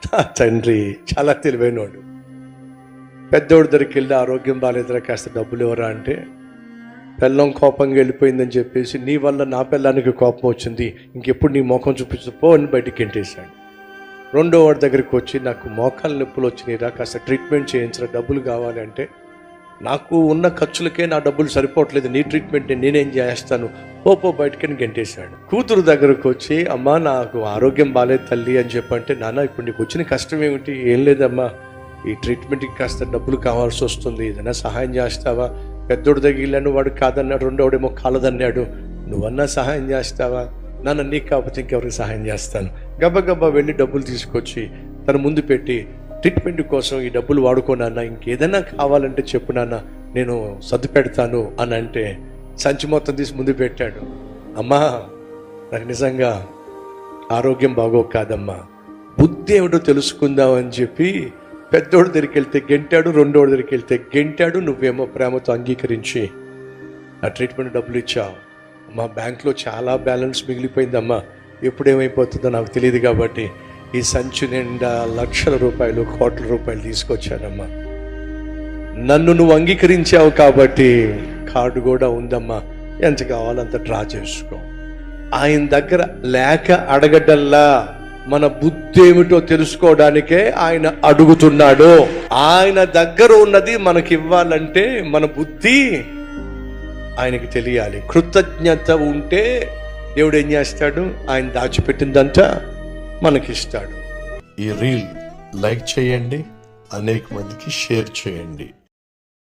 నా తండ్రి చాలా తెలివైనవాడు. పెద్దోడి దగ్గరికి వెళ్ళి ఆరోగ్యం బాగాలేదురా కాస్త డబ్బులు ఇవ్వరా అంటే, పెళ్ళం కోపంగా వెళ్ళిపోయిందని చెప్పేసి నీ వల్ల నా పెళ్ళానికి కోపం వచ్చింది, ఇంకెప్పుడు నీ ముఖం చూపించపో అని బయటికి గెంటేశాడు. రెండో వాడి దగ్గరికి వచ్చి నాకు మోకాలు నొప్పులు వచ్చినాయిరా కాస్త ట్రీట్మెంట్ చేయించరా డబ్బులు కావాలి అంటే, నాకు ఉన్న ఖర్చులకే నా డబ్బులు సరిపోవట్లేదు, నీ ట్రీట్మెంట్ నేనేం చేస్తాను పో బయటకని గెంటేశాడు. కూతురు దగ్గరకు వచ్చి అమ్మా నాకు ఆరోగ్యం బాగాలేదు తల్లి అని చెప్పంటే, నాన్న ఇప్పుడు నీకు వచ్చిన కష్టం ఏమిటి? ఏం లేదమ్మా, ఈ ట్రీట్మెంట్కి కాస్త డబ్బులు కావాల్సి వస్తుంది, ఏదైనా సహాయం చేస్తావా? పెద్దోడు తగిలాను, వాడు కాదన్నాడు, రెండోడేమో కాలదన్నాడు, నువ్వన్నా సహాయం చేస్తావా? నాన్న నీకు కాకపోతే ఇంకెవరికి సహాయం చేస్తాను. గబగబా వెళ్ళి డబ్బులు తీసుకొచ్చి తన ముందు పెట్టి, ట్రీట్మెంట్ కోసం ఈ డబ్బులు వాడుకోనన్నా, ఇంకేదైనా కావాలంటే చెప్పు నాన్న నేను సర్దు పెడతాను అని అంటే సంచి మొత్తం తీసి ముందు పెట్టాడు. అమ్మా నాకు నిజంగా ఆరోగ్యం బాగోక కాదమ్మా, బుద్ధి ఏమిటో తెలుసుకుందాం అని చెప్పి పెద్దోడి దగ్గరికి వెళ్తే గెంటాడు, రెండోడి దగ్గరికి వెళ్తే గెంటాడు. నువ్వేమో ప్రేమతో అంగీకరించి ఆ ట్రీట్మెంట్ డబ్బులు ఇచ్చావు. మా బ్యాంక్లో చాలా బ్యాలెన్స్ మిగిలిపోయిందమ్మా, ఎప్పుడేమైపోతుందో నాకు తెలియదు కాబట్టి ఈ సంచి నిండా లక్షల రూపాయలు, కోట్ల రూపాయలు తీసుకొచ్చానమ్మా. నన్ను నువ్వు అంగీకరించావు కాబట్టి కార్డు కూడా ఉందమ్మా, ఎంత కావాలంత డ్రా చేసుకో. ఆయన దగ్గర లేక అడగటల్లా మన బుద్ధి ఏమిటో తెలుసుకోవడానికే ఆయన అడుగుతున్నాడు. ఆయన దగ్గర ఉన్నది మనకి ఇవ్వాలంటే మన బుద్ధి ఆయనకి తెలియాలి. కృతజ్ఞత ఉంటే దేవుడు ఏం చేస్తాడు? ఆయన దాచిపెట్టిందంతా మనకిస్తాడు. ఈ రీల్ లైక్ చేయండి, అనేక మందికి షేర్ చేయండి.